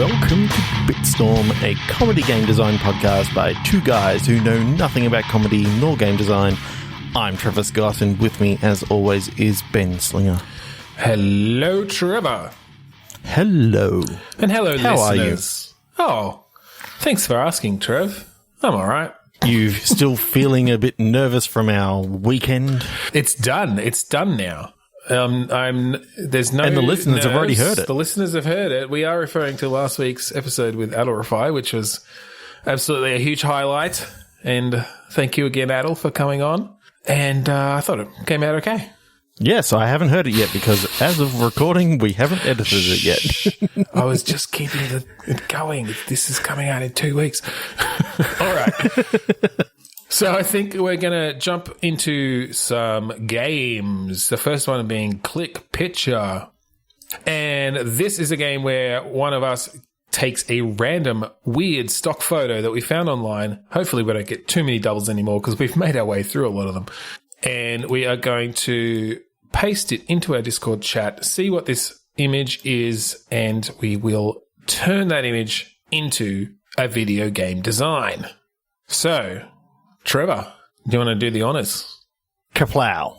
welcome to Bitstorm, a comedy game design podcast by two guys who know nothing about comedy nor game design. I'm Trevor Scott, and with me, as always, is Ben Slinger. Hello, Trevor. Hello. And hello, How listeners. are you? Oh, thanks for asking, Trev. I'm all right. You still feeling a bit nervous from our weekend? It's done. It's done now. There's no. And the listeners nerves. have already heard it. The listeners have heard it. We are referring to last week's episode with Adolrify, which was absolutely a huge highlight. And thank you again, Adol, for coming on. And I thought it came out okay. Yes, I haven't heard it yet because as of recording, we haven't edited it yet. I was just keeping it going. This is coming out in 2 weeks. All right. So I think we're going to jump into some games. The first one being Click Picture. And this is a game where one of us takes a random weird stock photo that we found online. Hopefully we don't get too many doubles anymore because we've made our way through a lot of them. And we are going to paste it into our Discord chat, see what this image is, and we will turn that image into a video game design. So, Trevor, do you want to do the honors? Kaplow.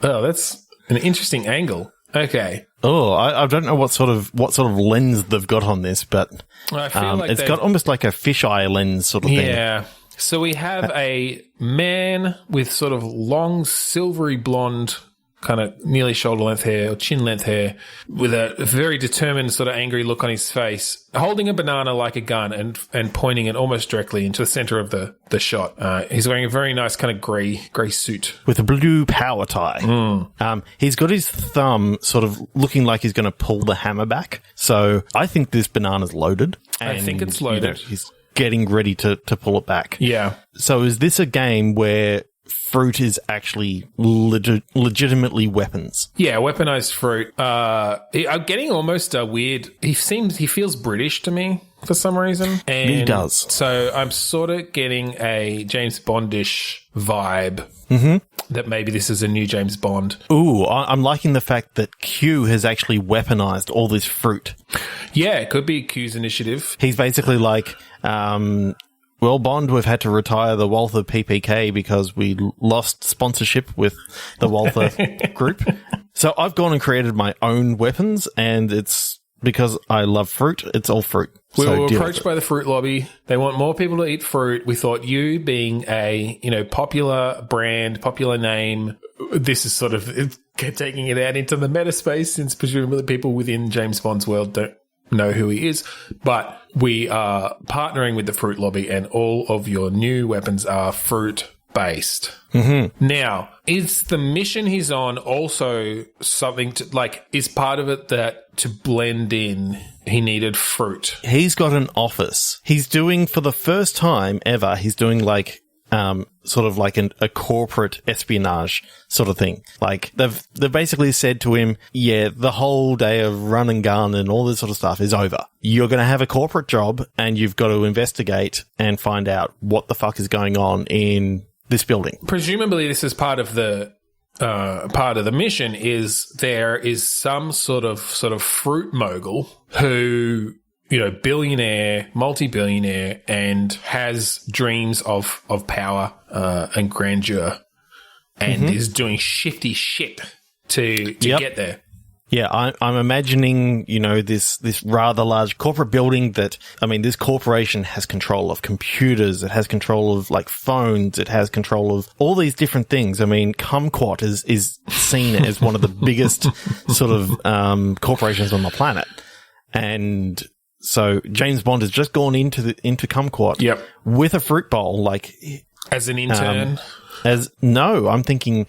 Oh, that's an interesting angle. Okay. Oh, I don't know what sort of lens they've got on this, but I feel like it's got almost like a fisheye lens sort of thing. Yeah. So we have a man with sort of long, silvery blonde, kind of nearly shoulder length hair or chin length hair, with a very determined sort of angry look on his face, holding a banana like a gun and pointing it almost directly into the center of the shot. He's wearing a very nice kind of grey suit with a blue power tie. He's got his thumb sort of looking like he's going to pull the hammer back. So I think this banana's loaded. I think it's loaded. He's getting ready to pull it back. Yeah. So is this a game where fruit is actually legitimately weapons? Yeah, weaponized fruit. I'm getting almost a weird. He feels British to me for some reason. And he does. So I'm sort of getting a James Bondish vibe. That maybe this is a new James Bond. Ooh, I'm liking the fact that Q has actually weaponized all this fruit. Yeah, it could be Q's initiative. He's basically like, well, Bond, we've had to retire the Walther PPK because we lost sponsorship with the Walther group. So I've gone and created my own weapons, and it's because I love fruit. It's all fruit. We were approached by the fruit lobby. They want more people to eat fruit. We thought you being a, popular brand, popular name, this is sort of taking it out into the meta space since presumably people within James Bond's world don't know who he is. But we are partnering with the fruit lobby and all of your new weapons are fruit based. Now, is the mission he's on also something to is part of it that to blend in he needed fruit? He's got an office. He's doing, for the first time ever, he's doing sort of like a corporate espionage sort of thing. Like they've basically said to him, yeah, the whole day of run and gun and all this sort of stuff is over. You're going to have a corporate job and you've got to investigate and find out what the fuck is going on in this building. Presumably this is part of the mission is there is some sort of fruit mogul who, billionaire, multi-billionaire, and has dreams of power and grandeur and is doing shifty shit to get there. Yeah, I'm imagining, this rather large corporate building that, this corporation has control of computers, it has control of, phones, it has control of all these different things. Kumquat is seen as one of the biggest sort of corporations on the planet. And so James Bond has just gone into Kumquat with a fruit bowl, as an intern? No, I'm thinking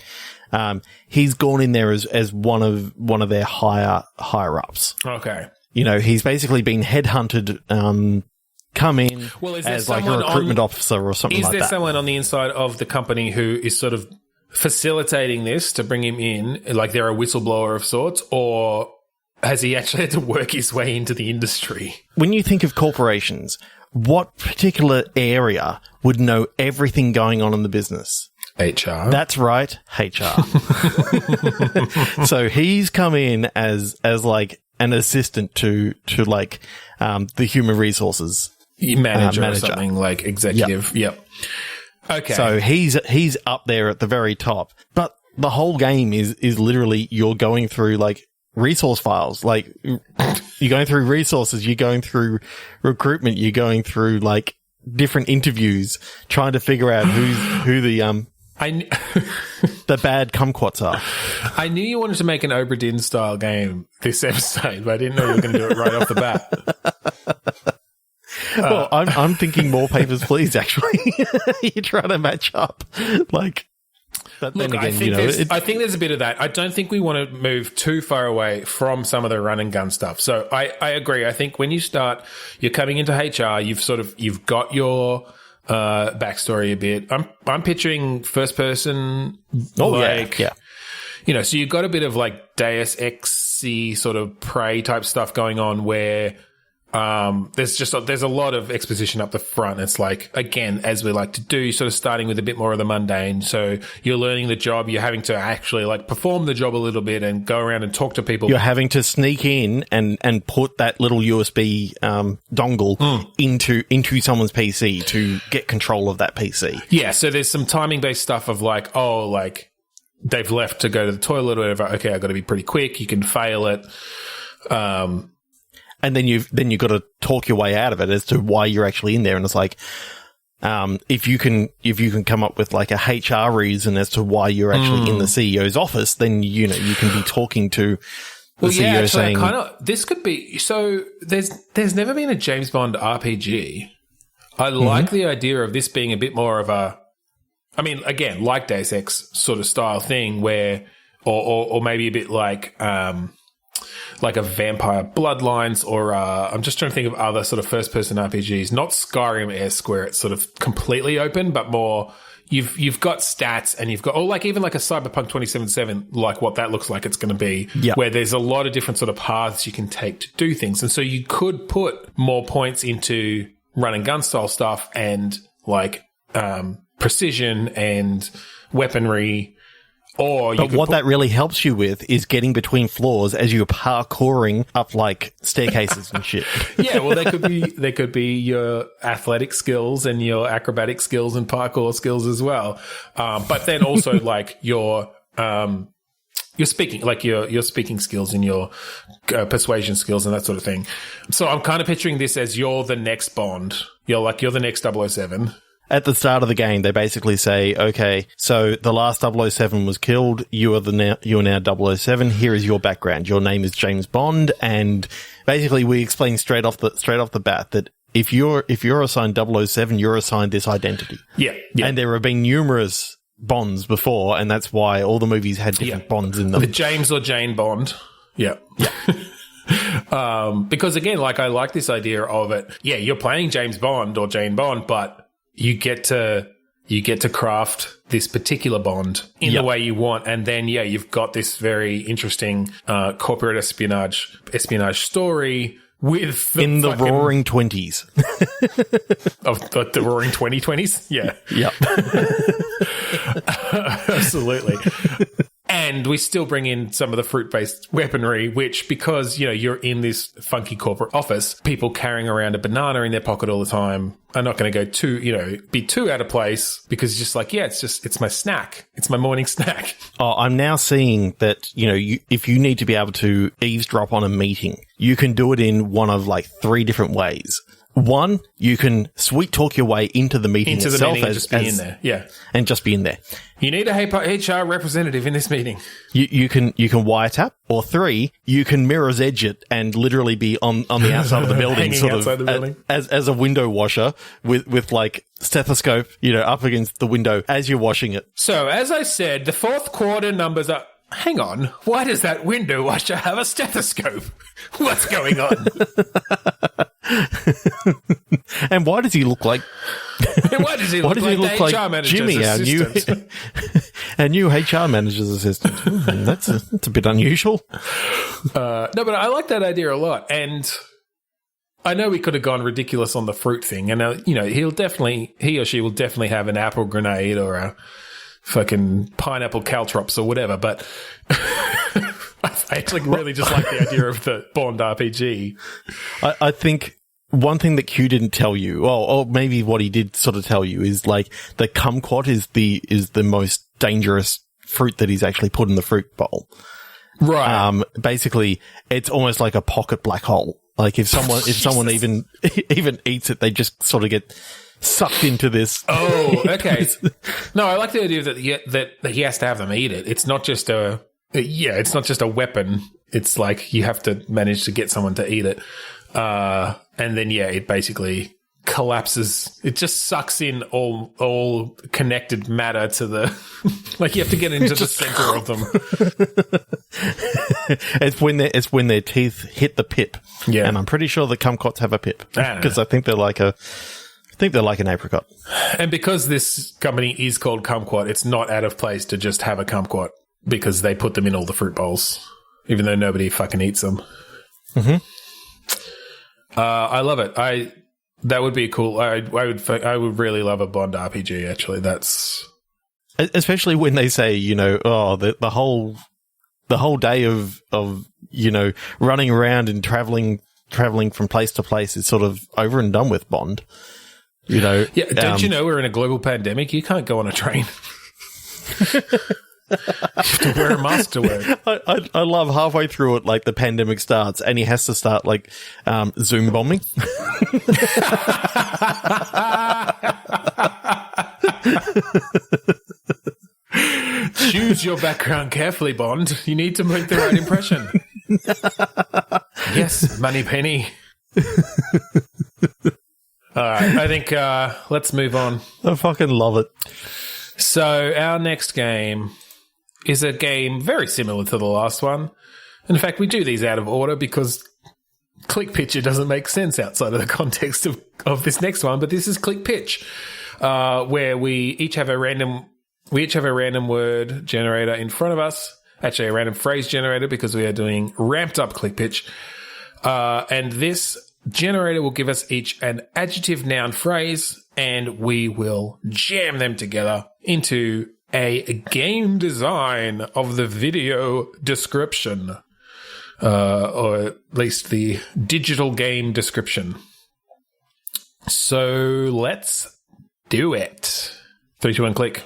he's gone in there as one of their higher ups. Okay. He's basically been headhunted, come in as a recruitment officer or something like that. Is there someone on the inside of the company who is sort of facilitating this to bring him in, like they're a whistleblower of sorts, or has he actually had to work his way into the industry? When you think of corporations, what particular area would know everything going on in the business? HR. That's right, HR. So he's come in as an assistant to like the human resources manager or something, like executive. Yep. Okay. So he's up there at the very top. But the whole game is literally you're going through like resource files. Like you're going through resources, you're going through recruitment, you're going through like different interviews, trying to figure out who the the bad kumquats are. I knew you wanted to make an Obra Dinn style game this episode, but I didn't know you were going to do it right off the bat. Well, I'm thinking more Papers, Please, actually. You're trying to match up. Like, but then Look, again, I think there's a bit of that. I don't think we want to move too far away from some of the run and gun stuff. So I agree. I think when you start, you're coming into HR, you've got your backstory a bit. I'm picturing first person. Oh, like, yeah. You know, so you've got a bit of like Deus Ex-y sort of Prey type stuff going on where there's a lot of exposition up the front. It's like, again, as we like to do, sort of starting with a bit more of the mundane. So you're learning the job. You're having to actually like perform the job a little bit and go around and talk to people. You're having to sneak in and put that little USB dongle into someone's PC to get control of that PC. Yeah. So there's some timing based stuff of like, they've left to go to the toilet or whatever. Okay, I got to be pretty quick. You can fail it. And then you've got to talk your way out of it as to why you're actually in there. And it's like, if you can come up with like a HR reason as to why you're actually in the CEO's office, then you can be talking to the CEO saying, this could be. So there's never been a James Bond RPG. I like the idea of this being a bit more of a, I mean, again, like Deus Ex sort of style thing where, or maybe a bit like a Vampire Bloodlines, or I'm just trying to think of other sort of first-person RPGs. Not Skyrim-esque, where it's sort of completely open, but more you've got stats and you've got, or like even like a Cyberpunk 2077, like what that looks like it's going to be, where there's a lot of different sort of paths you can take to do things, and so you could put more points into run and gun style stuff and like precision and weaponry. But what that really helps you with is getting between floors as you're parkouring up like staircases and shit. Yeah, well, they could be your athletic skills and your acrobatic skills and parkour skills as well. But then also like your speaking, like your speaking skills and your persuasion skills and that sort of thing. So I'm kind of picturing this as you're the next Bond. You're the next 007. At the start of the game, they basically say, okay, so the last 007 was killed. You are now 007. Here is your background. Your name is James Bond. And basically we explain straight off the bat that if you're assigned 007, you're assigned this identity. Yeah. And there have been numerous Bonds before, and that's why all the movies had different Bonds in them. The James or Jane Bond. Yeah. Because again, like I like this idea of it. Yeah, you're playing James Bond or Jane Bond, but you get to craft this particular Bond in the way you want, and then you've got this very interesting corporate espionage story with the Roaring 20s of the Roaring 2020s. Yeah, absolutely. And we still bring in some of the fruit-based weaponry, which, because, you're in this funky corporate office, people carrying around a banana in their pocket all the time are not going to go be too out of place, because it's just like, it's my snack. It's my morning snack. Oh, I'm now seeing that, if you need to be able to eavesdrop on a meeting, you can do it in one of like 3 different ways. One, you can sweet talk your way into the meeting itself and just be in there. Yeah. And just be in there. You need a HR representative in this meeting. You can wiretap, or 3, you can mirror's edge it and literally be on the outside of the building, as a window washer with like stethoscope, up against the window as you're washing it. So as I said, the 4th quarter numbers are. Hang on, why does that window washer have a stethoscope? What's going on? And why does he look like? Why does he look like HR manager's Jimmy, assistant? our new HR manager's assistant? That's a bit unusual. No, but I like that idea a lot, and I know we could have gone ridiculous on the fruit thing, and he or she will definitely have an apple grenade or a fucking pineapple caltrops or whatever, but I stuff. I actually really just like the idea of the Bond RPG. I think one thing that Q didn't tell you, or maybe what he did sort of tell you, is like the kumquat is the most dangerous fruit that he's actually put in the fruit bowl. Right. Basically, it's almost like a pocket black hole. Like if someone even eats it, they just sort of get sucked into this. Oh, okay. No, I like the idea that he has to have them eat it. It's not just a weapon. It's like you have to manage to get someone to eat it. And then, it basically collapses. It just sucks in all connected matter to the, like you have to get into the center of them. It's when their teeth hit the pip. Yeah. And I'm pretty sure the kumquats have a pip because I think they're like an apricot. And because this company is called Kumquat, it's not out of place to just have a kumquat because they put them in all the fruit bowls, even though nobody fucking eats them. Mm-hmm. I love it. That would be cool. I would really love a Bond RPG. Actually, that's especially when they say, the whole day of running around and traveling from place to place is sort of over and done with Bond. Yeah, don't you know we're in a global pandemic? You can't go on a train. You have to wear a mask to work. I love halfway through it, like the pandemic starts and he has to start like Zoom bombing. Choose your background carefully, Bond. You need to make the right impression. Yes, Moneypenny. All right, I think let's move on. I fucking love it. So our next game is a game very similar to the last one. In fact, we do these out of order because Click Picture doesn't make sense outside of the context of this next one. But this is Click Pitch, where we each have a random word generator in front of us. Actually, a random phrase generator because we are doing ramped up Click Pitch. And this generator will give us each an adjective, noun, phrase, and we will jam them together into a game design of the video description, or at least the digital game description. So let's do it. 3, 2, 1, click.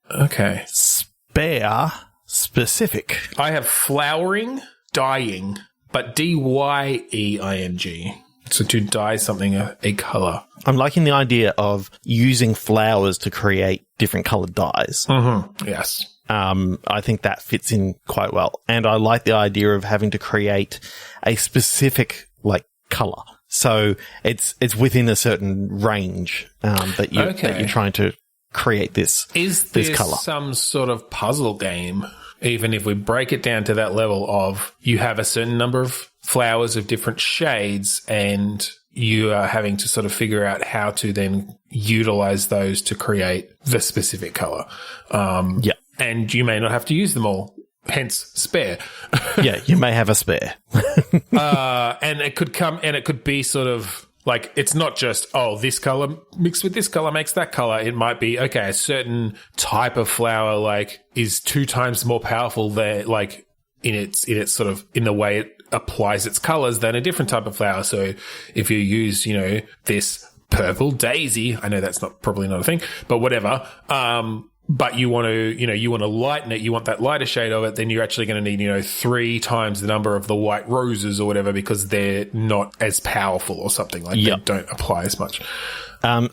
Okay. Spare specific. I have flowering, dyeing, but D-Y-E-I-N-G. So to dye something a color. I'm liking the idea of using flowers to create different colored dyes. Mm-hmm. Yes. I think that fits in quite well. And I like the idea of having to create a specific like color. So it's within a certain range that you're trying to create this color. Is this some sort of puzzle game? Even if we break it down to that level of you have a certain number of flowers of different shades and you are having to sort of figure out how to then utilize those to create the specific color. Yeah. And you may not have to use them all, hence spare. Yeah, you may have a spare. And it could be sort of like, it's not just, this color mixed with this color makes that color. It might be, okay, a certain type of flower, like, is 2 times more powerful than, like, in its sort of, in the way it applies its colors than a different type of flower. So if you use, this purple daisy, I know that's probably not a thing, but whatever, but you want to lighten it, you want that lighter shade of it, then you're actually going to need, 3 times the number of the white roses or whatever because they're not as powerful or something. Like they don't apply as much.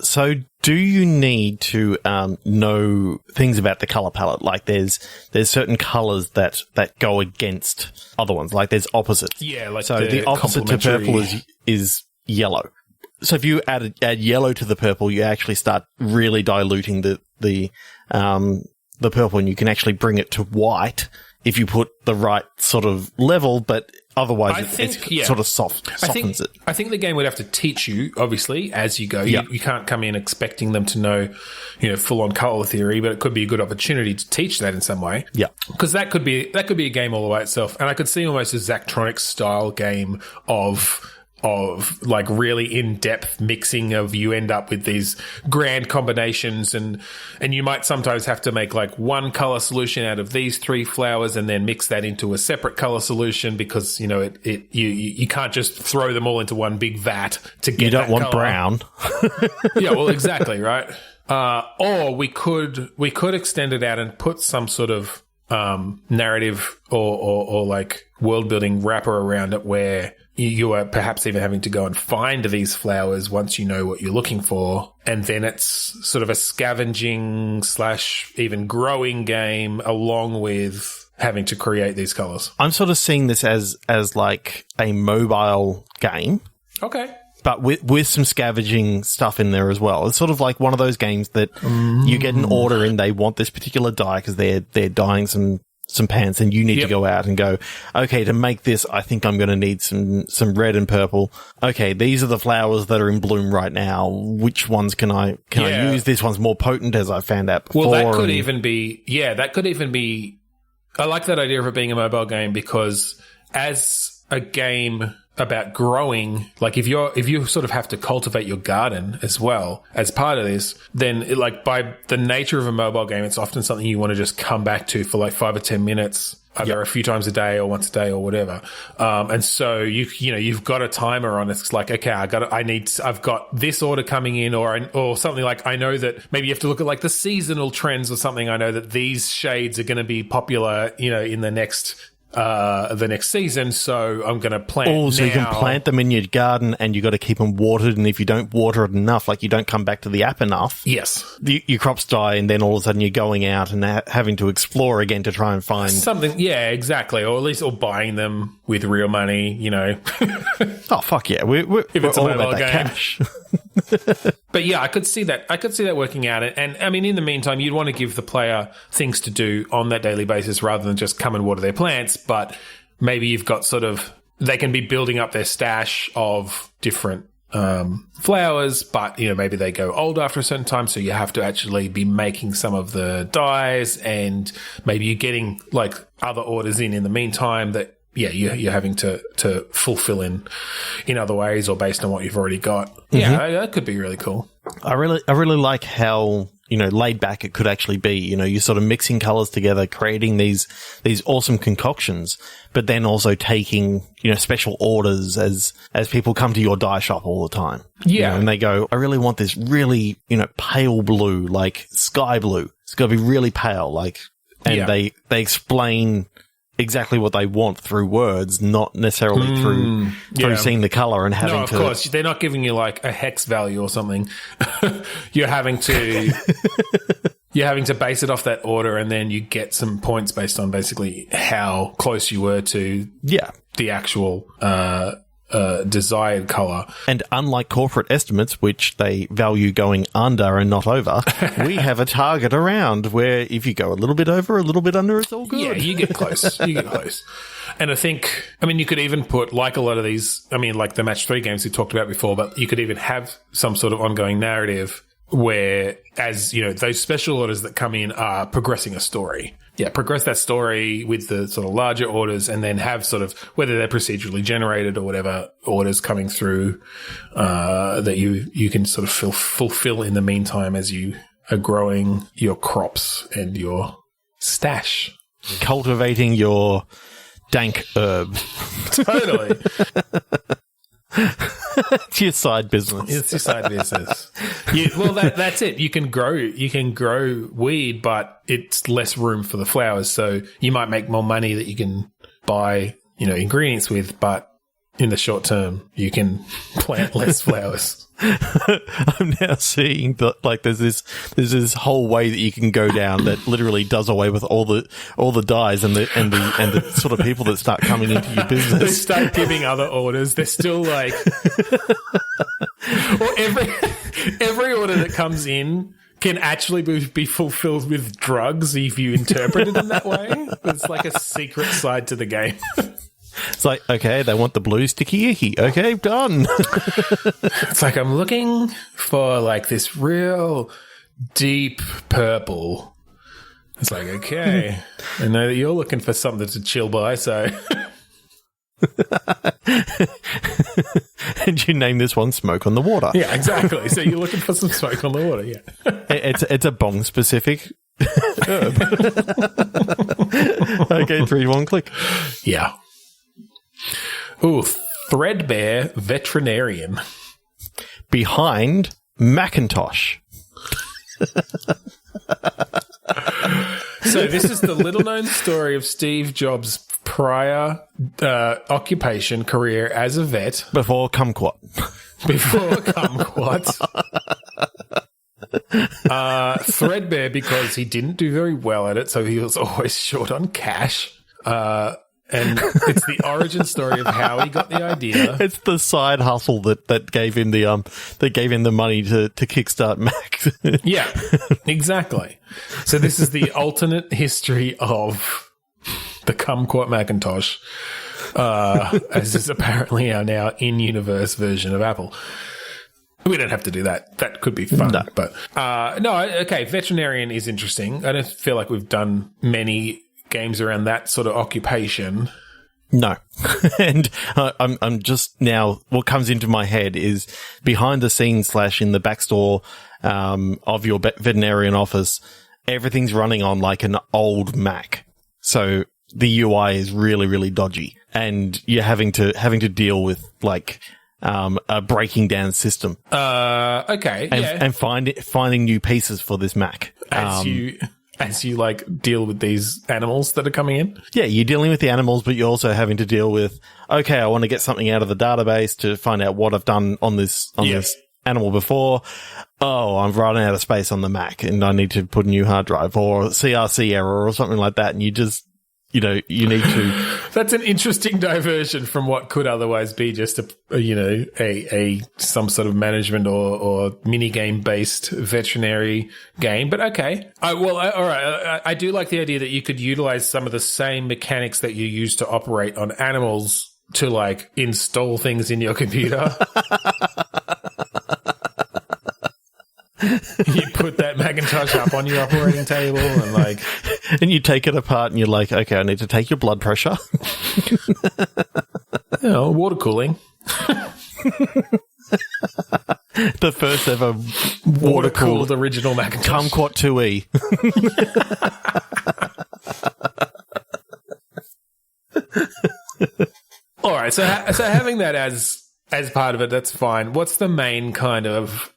So do you need to know things about the color palette? Like there's certain colors that go against other ones. Like there's opposites. Yeah, like so the opposite to purple is yellow. So if you add yellow to the purple, you actually start really diluting the purple, and you can actually bring it to white if you put the right sort of level, but otherwise it sort of softens it. I think the game would have to teach you, obviously, as you go. You can't come in expecting them to know, full-on color theory, but it could be a good opportunity to teach that in some way. Yeah. Because that could be a game all the way itself. And I could see almost a Zachtronics style game of of like really in-depth mixing of you end up with these grand combinations and you might sometimes have to make like one color solution out of these 3 flowers and then mix that into a separate color solution because, you know, you can't just throw them all into one big vat to get. You don't want color. Brown. Yeah, well, exactly, right? Or we could extend it out and put some sort of narrative or like world building wrapper around it where you are perhaps even having to go and find these flowers once you know what you're looking for. And then it's sort of a scavenging / even growing game along with having to create these colors. I'm sort of seeing this as like a mobile game. Okay. But with some scavenging stuff in there as well. It's sort of like one of those games that you get an order and they want this particular dye because they're dyeing some pants and you need to go out and go, okay, to make this, I think I'm going to need some red and purple. Okay, these are the flowers that are in bloom right now. Which ones can I use? This one's more potent, as I found out before. Well, that could even be, I like that idea of it being a mobile game because as a game about growing, like if you sort of have to cultivate your garden as well as part of this, then like by the nature of a mobile game, it's often something you want to just come back to for like 5 or 10 minutes, either a few times a day or once a day or whatever. And so you've got a timer on it. It's like, okay, I've got this order coming in or something like, I know that maybe you have to look at like the seasonal trends or something. I know that these shades are going to be popular, in the next season, so I'm going to plant now. So you can plant them in your garden and you got to keep them watered, and if you don't water it enough, like you don't come back to the app enough, yes, your crops die, and then all of a sudden you're going out and having to explore again to try and find something. Yeah, exactly, or at least buying them with real money, Oh, fuck yeah. We're if it's all a mobile about that game. cash. But yeah, I could see that working out. And I mean, in the meantime, you'd want to give the player things to do on that daily basis rather than just come and water their plants. But maybe you've got they can be building up their stash of different flowers, but maybe they go old after a certain time, so you have to actually be making some of the dyes, and maybe you're getting like other orders in the meantime that you're having to fulfill in other ways or based on what you've already got. Mm-hmm. Yeah, that could be really cool. I really like how laid back it could actually be. You're sort of mixing colors together, creating these awesome concoctions, but then also taking special orders as people come to your dye shop all the time. Yeah, and they go, I really want this really pale blue, like sky blue. It's got to be really pale, and they explain exactly what they want through words, not necessarily through seeing the color and having to. No, of course, they're not giving you like a hex value or something. You're having to base it off that order, and then you get some points based on basically how close you were to the actual desired color. And unlike corporate estimates, which they value going under and not over, we have a target around where if you go a little bit over, a little bit under, it's all good. Yeah, you get close. And I think, you could even put, like a lot of these, like the match 3 games we talked about before, but you could even have some sort of ongoing narrative where, as those special orders that come in are progressing a story. Yeah, progress that story with the sort of larger orders, and then have sort of, whether they're procedurally generated or whatever, orders coming through that you can sort of fulfill in the meantime as you are growing your crops and your stash. Cultivating your dank herb. Totally. It's your side business. It's your side business. Well, that's it. You can grow weed, but it's less room for the flowers. So you might make more money that you can buy, ingredients with, but in the short term, you can plant less flowers. I'm now seeing that there's this whole way that you can go down that literally does away with all the dyes and the sort of people that start coming into your business. They start giving other orders. They're still like, or every order that comes in can actually be fulfilled with drugs if you interpret it in that way. It's like a secret side to the game. It's like, okay, they want the blue sticky icky. Okay, done. It's like, I'm looking for like this real deep purple. It's like, okay, I know that you're looking for something to chill by, so And you name this one Smoke on the Water. Yeah, exactly. So you're looking for some smoke on the water, yeah. It's a bong-specific herb. Okay, 3, 2, 1, click. Yeah. Ooh, threadbare veterinarian. Behind Macintosh. So this is the little-known story of Steve Jobs' prior occupation career as a vet. Before Kumquat. Before Kumquat. Threadbare because he didn't do very well at it, so he was always short on cash. And it's the origin story of how he got the idea. It's the side hustle that gave him the money to kickstart Mac. Yeah, exactly. So this is the alternate history of the Kumquat Macintosh, as is apparently our now in-universe version of Apple. We don't have to do that. That could be fun. No. But okay, veterinarian is interesting. I don't feel like we've done many games around that sort of occupation. No. And I'm just now, what comes into my head is behind the scenes / in the backstore of your veterinarian office, everything's running on like an old Mac. So the UI is really, really dodgy, and you're having to deal with like a breaking down system. Okay. And finding new pieces for this Mac. As you like deal with these animals that are coming in? Yeah, you're dealing with the animals, but you're also having to deal with, okay, I want to get something out of the database to find out what I've done on this animal before. Oh, I'm running out of space on the Mac and I need to put a new hard drive, or CRC error or something like that. And you just, you need to. That's an interesting diversion from what could otherwise be just a some sort of management or mini game based veterinary game. But okay, all right. I do like the idea that you could utilize some of the same mechanics that you use to operate on animals to like install things in your computer. You put that Macintosh up on your operating table and you take it apart and you're like, okay, I need to take your blood pressure. Water cooling. The first ever water cooled original Macintosh. Kumquat 2E. All right, so having that as part of it, that's fine. What's the main kind of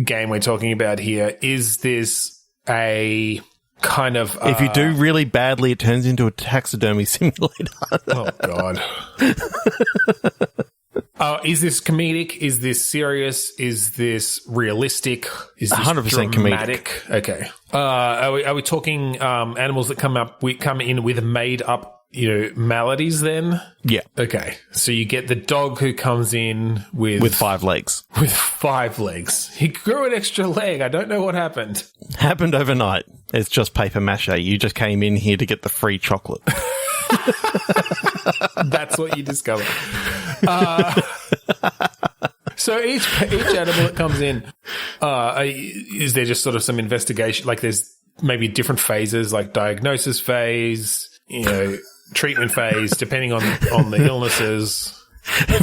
game we're talking about here? Is this a kind of if you do really badly, it turns into a taxidermy simulator. Oh God. Is this comedic? Is this serious? Is this realistic? Is this 100% dramatic? comedic? Okay. Are we talking animals that come in with made up maladies then? Yeah. Okay. So you get the dog who comes in with 5 legs. With 5 legs. He grew an extra leg. I don't know what happened. Happened overnight. It's just paper mache. You just came in here to get the free chocolate. That's what you discovered. So each animal that comes in, is there just sort of some investigation? Like there's maybe different phases, like diagnosis phase, treatment phase, depending on the illnesses.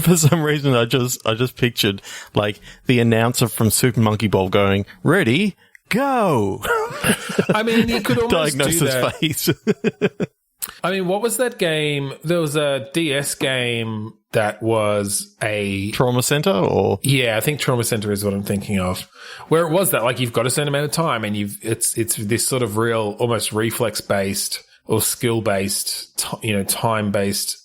For some reason, I just pictured like the announcer from Super Monkey Ball going, "Ready, go." I mean, you could almost diagnosis do that. phase. I mean, what was that game? There was a DS game that was a Trauma Center, or I think Trauma Center is what I'm thinking of. Where it was that like you've got a certain amount of time, and it's this sort of real, almost reflex based or skill based, time based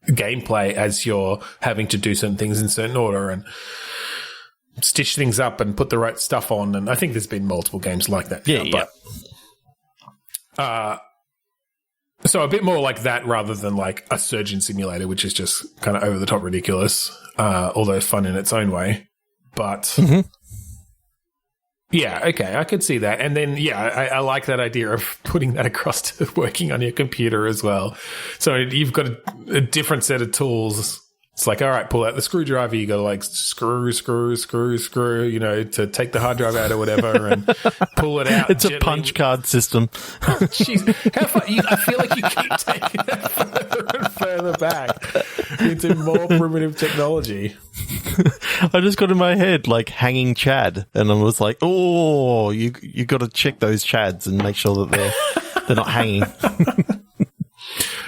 gameplay as you're having to do certain things in certain order and stitch things up and put the right stuff on. And I think there's been multiple games like that. So a bit more like that rather than like a surgeon simulator, which is just kind of over the top ridiculous, although fun in its own way. But yeah, okay, I could see that. And then, I like that idea of putting that across to working on your computer as well. So you've got a different set of tools It's like, all right, pull out the screwdriver. You got to like screw, to take the hard drive out or whatever and pull it out. It's gently. A punch card system. Jeez, how far? I feel like you keep taking that further and further back into more primitive technology. I just got in my head like hanging Chad, and I was like, oh, you got to check those Chads and make sure that they're not hanging.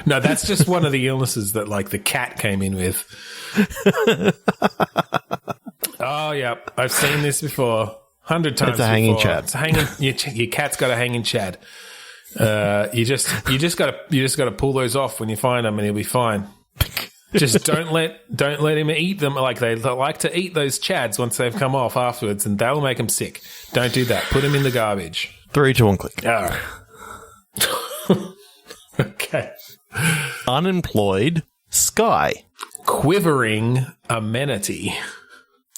No, that's just one of the illnesses that like the cat came in with. Oh, yeah. I've seen this before. 100 times it's a hanging before. Chad. It's a hanging, your cat's got a hanging Chad. You just gotta pull those off when you find them and he'll be fine. Just don't let him eat them. Like they like to eat those Chads once they've come off afterwards, and that'll make them sick. Don't do that. Put them in the garbage. 3, 2, 1, click. All right. Okay. Unemployed sky. Quivering amenity.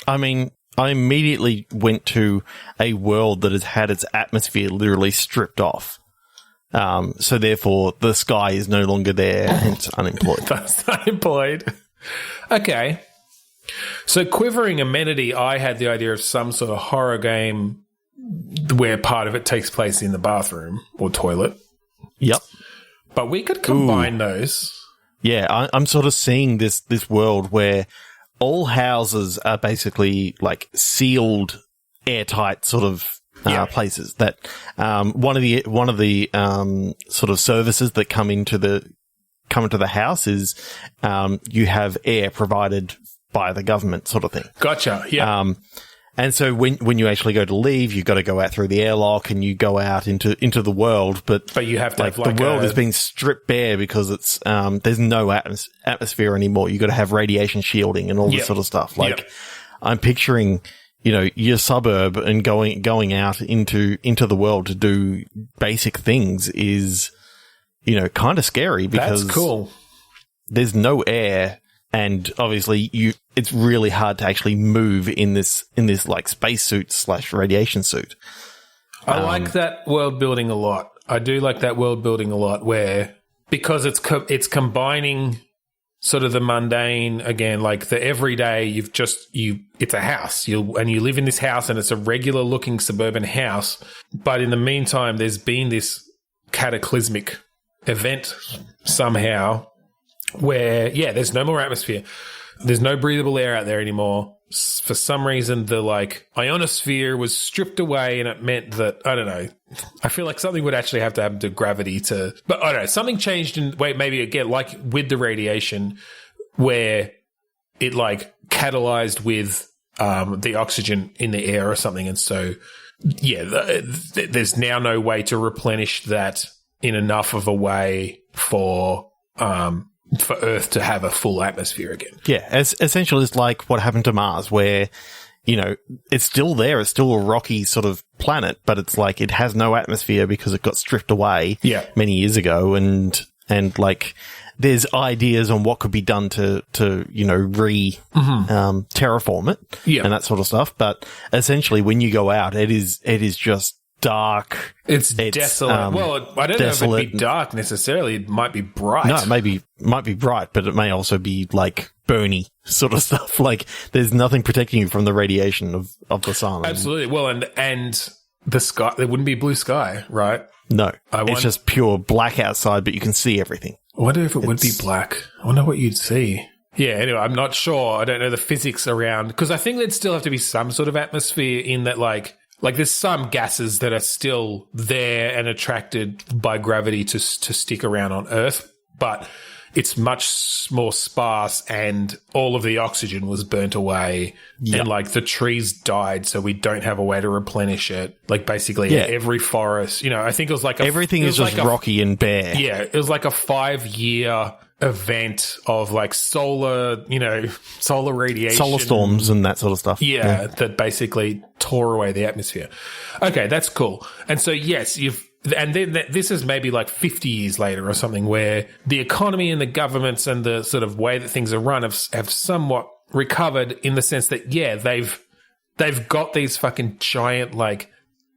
I mean, I immediately went to a world that has had its atmosphere literally stripped off. So therefore, the sky is no longer there, hence unemployed. That's unemployed. Okay. So quivering amenity, I had the idea of some sort of horror game where part of it takes place in the bathroom or toilet. Yep. But we could combine those. Yeah, I'm sort of seeing this world where all houses are basically like sealed, airtight sort of places. That one of the sort of services that come into the house is you have air provided by the government, sort of thing. Gotcha. Yeah. And so when you actually go to leave, you've got to go out through the airlock and you go out into the world. But you have to like have the world has been stripped bare because it's there's no atmosphere anymore. You've got to have radiation shielding and all this sort of stuff. Like I'm picturing, your suburb and going out into the world to do basic things is, kind of scary because that's cool. There's no air. And obviously it's really hard to actually move in this like spacesuit / radiation suit. I like that world building a lot. I do like that world building a lot where, because it's combining sort of the mundane again, like the everyday, it's a house, you live in this house and it's a regular looking suburban house. But in the meantime, there's been this cataclysmic event somehow where, there's no more atmosphere. There's no breathable air out there anymore. For some reason, the ionosphere was stripped away, and it meant that, I don't know, I feel like something would actually have to happen to gravity but I don't know, something changed maybe again, like with the radiation, where it catalyzed with the oxygen in the air or something. And so, there's now no way to replenish that in enough of a way for Earth to have a full atmosphere again. Yeah, essentially it's like what happened to Mars, where, it's still there. It's still a rocky sort of planet, but it's like it has no atmosphere because it got stripped away many years ago. And there's ideas on what could be done to terraform it and that sort of stuff. But essentially when you go out, it is just dark. It's desolate. Well, I don't know if it'd be dark necessarily. It might be bright. No, it might be bright, but it may also be like burny sort of stuff. Like there's nothing protecting you from the radiation of the sun. Absolutely. Well, and the sky, there wouldn't be blue sky, right? No, it's just pure black outside, but you can see everything. I wonder if it would be black. I wonder what you'd see. Yeah, anyway, I'm not sure. I don't know the physics around, because I think there'd still have to be some sort of atmosphere in that, like there's some gases that are still there and attracted by gravity to stick around on Earth, but it's much more sparse, and all of the oxygen was burnt away, and the trees died, so we don't have a way to replenish it. Like every forest, I think it was like everything is just rocky and bare. Yeah, it was like a 5-year event of solar radiation, solar storms and that sort of stuff. Yeah, that basically tore away the atmosphere. Okay, that's cool. And so yes, and then this is maybe 50 years later or something, where the economy and the governments and the sort of way that things are run have somewhat recovered, in the sense that they've got these fucking giant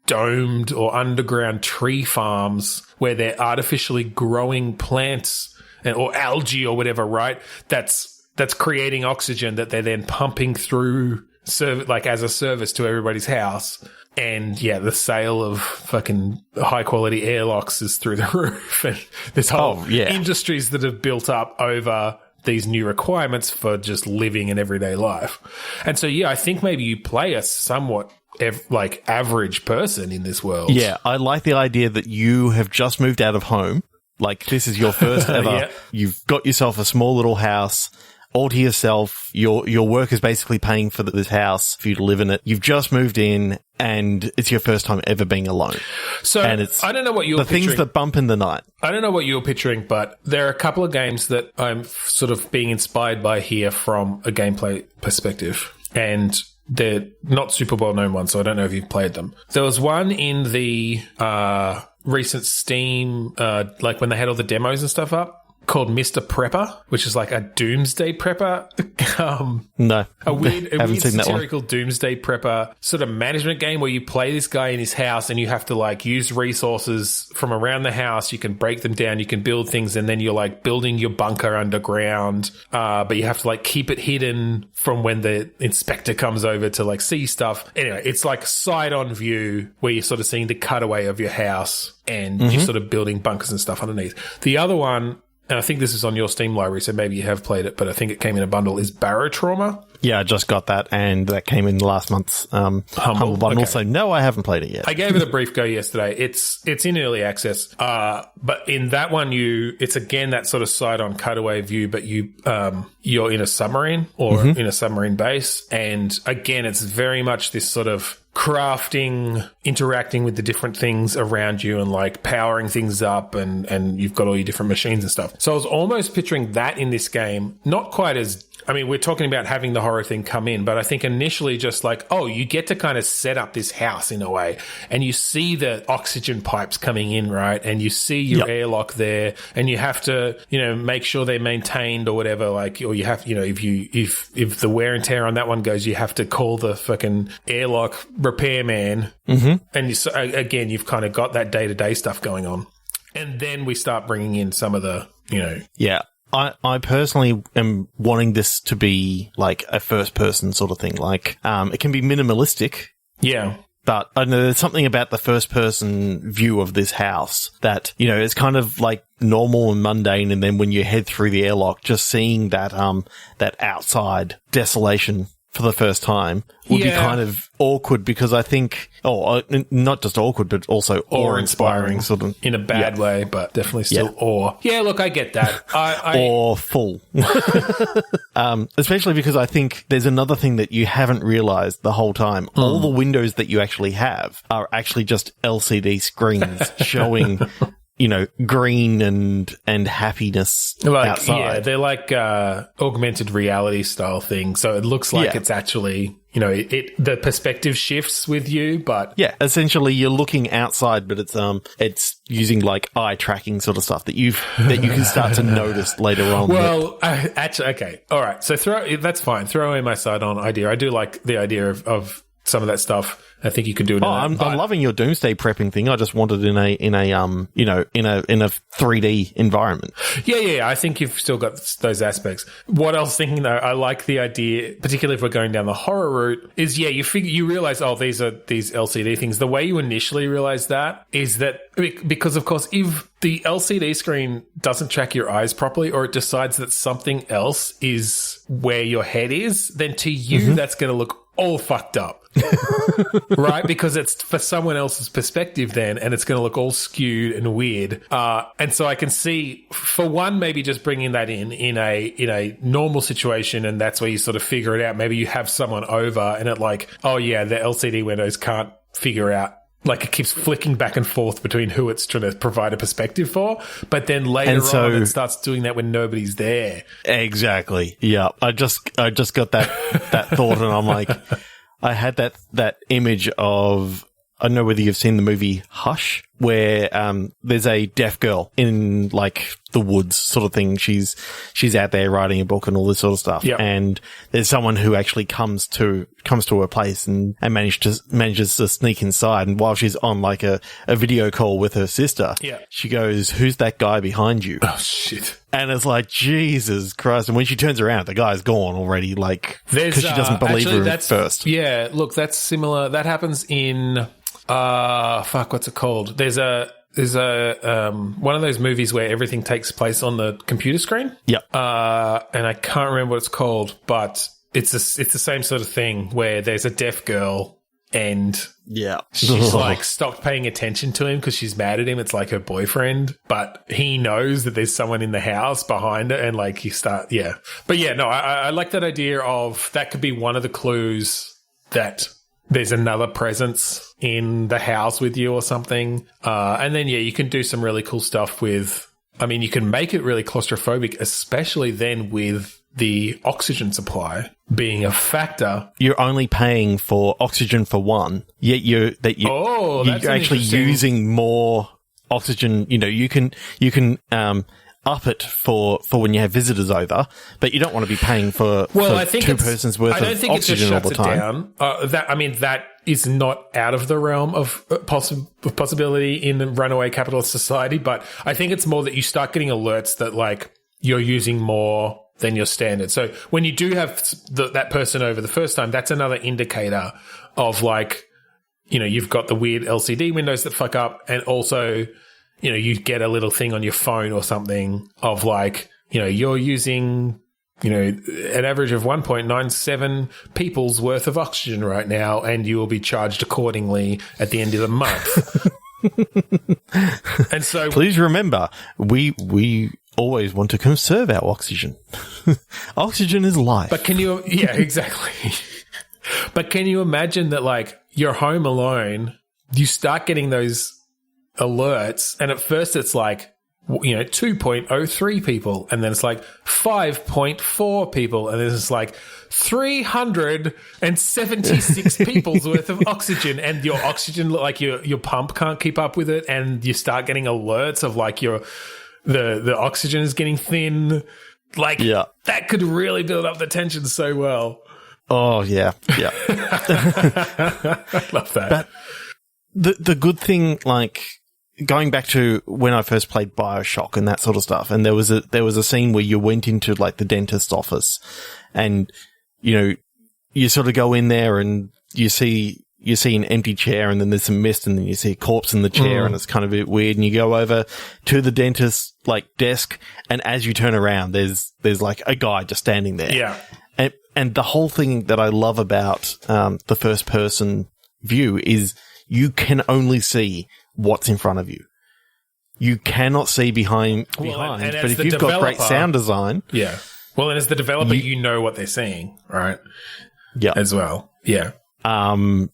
domed or underground tree farms where they're artificially growing plants or algae or whatever, right? That's that's creating oxygen that they're then pumping through, like as a service to everybody's house. And yeah, the sale of fucking high quality airlocks is through the roof. And this whole industries that have built up over these new requirements for just living in everyday life. And so, yeah, I think maybe you play a somewhat like average person in this world. Yeah, I like the idea that you have just moved out of home. Like, this is your first ever. Yeah. You've got yourself a small little house all to yourself. Your work is basically paying for this house for you to live in it. You've just moved in, and it's your first time ever being alone. So and it's I don't know what you're picturing. Things that bump in the night. I don't know what you're picturing, but there are a couple of games that I'm sort of being inspired by here from a gameplay perspective, and they're not super well known ones, so I don't know if you've played them. There was one in the recent Steam, like when they had all the demos and stuff up, called Mr. Prepper, which is like a doomsday prepper. No. A weird satirical doomsday prepper sort of management game where you play this guy in his house and you have to like use resources from around the house. You can break them down, you can build things, and then you're like building your bunker underground. But you have to like keep it hidden from when the inspector comes over to like see stuff. Anyway, it's like side-on view where you're sort of seeing the cutaway of your house and you're sort of building bunkers and stuff underneath. The other one, and I think this is on your Steam library, so maybe you have played it, but I think it came in a bundle, is Barrow Trauma. Yeah, I just got that, and that came in last month's Humble bundle. Okay. So no, I haven't played it yet. I gave it a brief go yesterday. It's in early access, but in that one, it's again that sort of side-on cutaway view, but you're in a submarine or in a submarine base, and again, it's very much this sort of crafting, interacting with the different things around you and like powering things up, and you've got all your different machines and stuff. So I was almost picturing that in this game, not quite as, I mean, we're talking about having the horror thing come in, but I think initially just like, oh, you get to kind of set up this house in a way, and you see the oxygen pipes coming in, right? And you see your airlock there, and you have to, make sure they're maintained or whatever, like, or you have, if the wear and tear on that one goes, you have to call the fucking airlock repairman. And again, you've kind of got that day-to-day stuff going on. And then we start bringing in some of the, Yeah. I personally am wanting this to be like a first person sort of thing. Like, it can be minimalistic. Yeah. But I know there's something about the first person view of this house that, it's kind of like normal and mundane. And then when you head through the airlock, just seeing that outside desolation for the first time would be kind of awkward, because I think, not just awkward, but also awe-inspiring sort of. In a bad way, but definitely still awe. Yeah, look, I get that. Awful. Especially because I think there's another thing that you haven't realized the whole time. All the windows that you actually have are actually just LCD screens showing green and happiness outside. Yeah, they're like augmented reality style thing. So it looks like it's actually, the perspective shifts with you, but yeah, essentially you're looking outside, but it's using like eye tracking sort of stuff that you can start to notice later on. Well, actually, okay, all right. So that's fine. Throw away my side-on idea. I do like the idea of some of that stuff. I think you could do it. I'm loving your doomsday prepping thing. I just want it in a 3D environment. Yeah. I think you've still got those aspects. What I was thinking though, I like the idea, particularly if we're going down the horror route, is you realize, these are these LCD things. The way you initially realize that is that because of course, if the LCD screen doesn't track your eyes properly, or it decides that something else is where your head is, then to you that's going to look all fucked up. Right? Because it's for someone else's perspective then, and it's going to look all skewed and weird. And so I can see, for one, maybe just bringing that in a normal situation, and that's where you sort of figure it out. Maybe you have someone over and it like, oh yeah, the LCD windows can't figure out, like it keeps flicking back and forth between who it's trying to provide a perspective for. But then later on, it starts doing that when nobody's there. Exactly. Yeah. I just got that thought, and I'm like, I had that image of, I don't know whether you've seen the movie Hush where there's a deaf girl in like the woods sort of thing. She's out there writing a book and all this sort of stuff. Yep. And there's someone who actually comes to her place and manages to sneak inside. And while she's on like a video call with her sister, she goes, "Who's that guy behind you?" Oh shit. And it's like, Jesus Christ. And when she turns around, the guy's gone already, like, because she doesn't believe her at first. Yeah, look, that's similar. That happens in, what's it called? There's one of those movies where everything takes place on the computer screen. Yep. And I can't remember what it's called, but it's the same sort of thing where there's a deaf girl and she's like stopped paying attention to him because she's mad at him. It's like her boyfriend, but he knows that there's someone in the house behind her, and like you start, But yeah, no, I like that idea of that could be one of the clues that there's another presence in the house with you or something. And then, you can do some really cool stuff with, I mean, you can make it really claustrophobic, especially then with the oxygen supply being a factor. You're only paying for oxygen for one, yet you're actually using more oxygen. You know, you can up it for when you have visitors over, but you don't want to be paying for two persons worth of oxygen all the time. That is not out of the realm of possibility in the runaway capitalist society, but I think it's more that you start getting alerts that like you're using more than your standard. So when you do have that person over the first time, that's another indicator of like, you know, you've got the weird LCD windows that fuck up, and also, you know, you get a little thing on your phone or something of like, you know, you're using, you know, an average of 1.97 people's worth of oxygen right now, and you will be charged accordingly at the end of the month. And so please remember, we always want to conserve our oxygen. Oxygen is life. But exactly. But can you imagine that, like, you're home alone, you start getting those alerts, and at first it's like, you know, 2.03 people, and then it's like 5.4 people, and then it's like 376 people's worth of oxygen, and your oxygen, like your pump can't keep up with it, and you start getting alerts of like the oxygen is getting thin. Like, that could really build up the tension so well. Oh, yeah. I love that. But the good thing, like, going back to when I first played BioShock and that sort of stuff, and there was a scene where you went into like the dentist's office, and you know, you sort of go in there and you see an empty chair, and then there's some mist, and then you see a corpse in the chair, and it's kind of a bit weird, and you go over to the dentist's like desk, and as you turn around, there's like a guy just standing there. Yeah. And the whole thing that I love about the first person view is you can only see what's in front of you. You cannot see behind. But if you've got great sound design. Yeah. Well, and as the developer, you know what they're seeing, right? Yeah. As well. Yeah. And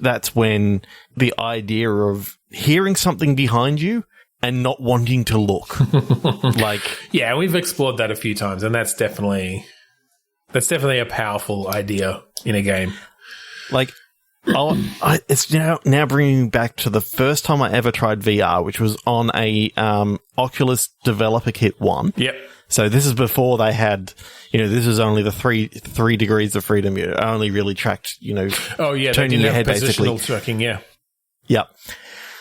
that's when the idea of hearing something behind you and not wanting to look. Like, yeah, we've explored that a few times, and that's definitely a powerful idea in a game. Like, it's now bringing me back to the first time I ever tried VR, which was on a Oculus Developer Kit 1. Yep. So this is before they had, you know, this was only the three degrees of freedom. You only really tracked, you know, turning your head basically. Positional tracking, yeah. Yep.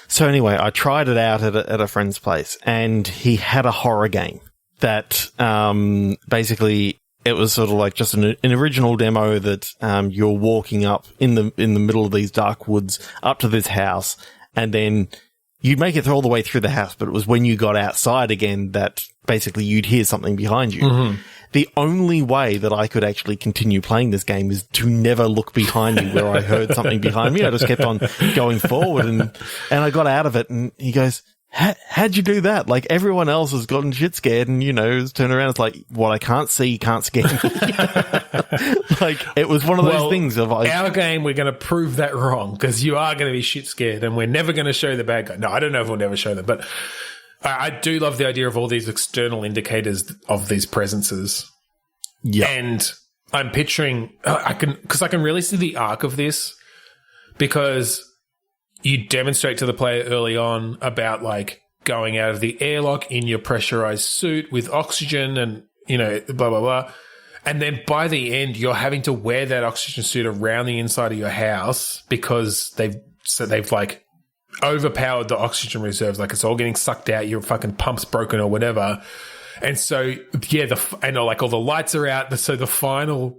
So anyway, I tried it out at a friend's place, and he had a horror game that basically it was sort of like just an original demo that you're walking up in the middle of these dark woods up to this house, and then you'd make it all the way through the house, but it was when you got outside again that basically you'd hear something behind you. Mm-hmm. The only way that I could actually continue playing this game is to never look behind me where I heard something behind me. I just kept on going forward, and I got out of it, and he goes, how'd you do that? Like, everyone else has gotten shit scared, and, you know, it's turned around. It's like, what I can't see can't scare me. Like, it was one of those things of like, our game, we're going to prove that wrong, because you are going to be shit scared, and we're never going to show the bad guy. No, I don't know if we'll never show them, but I do love the idea of all these external indicators of these presences. Yeah. And I'm picturing, because I can really see the arc of this, because you demonstrate to the player early on about like going out of the airlock in your pressurized suit with oxygen and, you know, blah, blah, blah. And then by the end, you're having to wear that oxygen suit around the inside of your house because they've like overpowered the oxygen reserves. Like it's all getting sucked out. Your fucking pump's broken or whatever. And so, yeah, like all the lights are out. So the final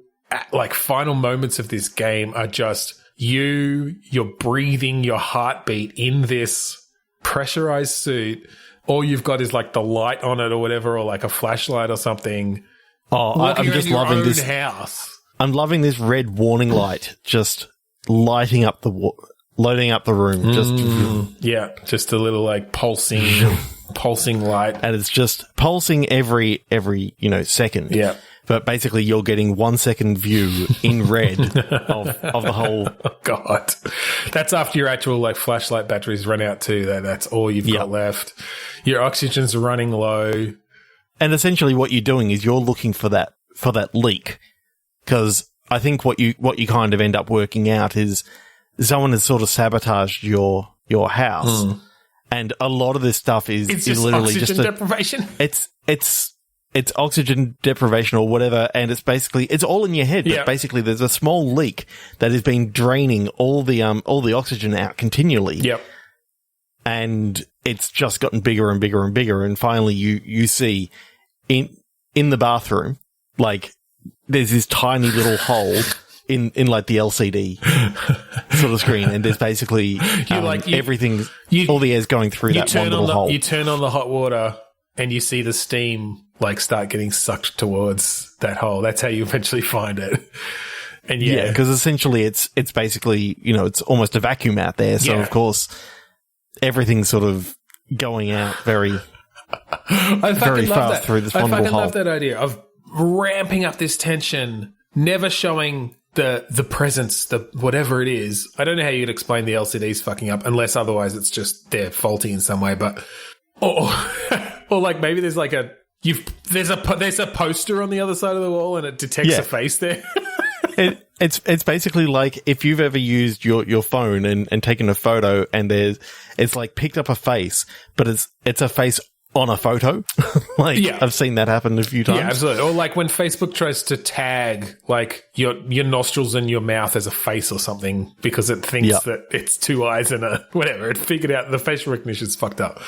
moments of this game are just you're breathing your heartbeat in this pressurized suit. All you've got is like the light on it or whatever, or like a flashlight or something. Oh, I'm just loving this house. I'm loving this red warning light just lighting up loading up the room. Just a little like pulsing light, and it's just pulsing every second. Yeah. But basically, you're getting 1 second view in red of the whole. Oh, God, that's after your actual like flashlight batteries run out too. That's all you've got left. Your oxygen's running low, and essentially, what you're doing is you're looking for that leak, because I think what you kind of end up working out is someone has sort of sabotaged your house, and a lot of this stuff is literally oxygen deprivation. It's oxygen deprivation or whatever, and it's all in your head. But basically, there's a small leak that has been draining all the oxygen out continually. Yep. And it's just gotten bigger and bigger and bigger, and finally you see in the bathroom, like there's this tiny little hole in like the LCD sort of screen, and there's basically everything, all the air's going through that one little hole. You turn on the hot water, and you see the steam like start getting sucked towards that hole. That's how you eventually find it. And because essentially it's basically, it's almost a vacuum out there. So of course everything's sort of going out very fast through this one little hole. I fucking love that idea of ramping up this tension, never showing the presence, the whatever it is. I don't know how you'd explain the LCDs fucking up, unless otherwise it's just they're faulty in some way. But or like maybe there's like there's a poster on the other side of the wall and it detects a face there. It's basically like if you've ever used your phone and taken a photo, and it's like picked up a face, but it's a face on a photo. I've seen that happen a few times. Yeah, absolutely. Or like when Facebook tries to tag like your nostrils and your mouth as a face or something because it thinks that it's two eyes and a whatever. It figured out the facial recognition's fucked up.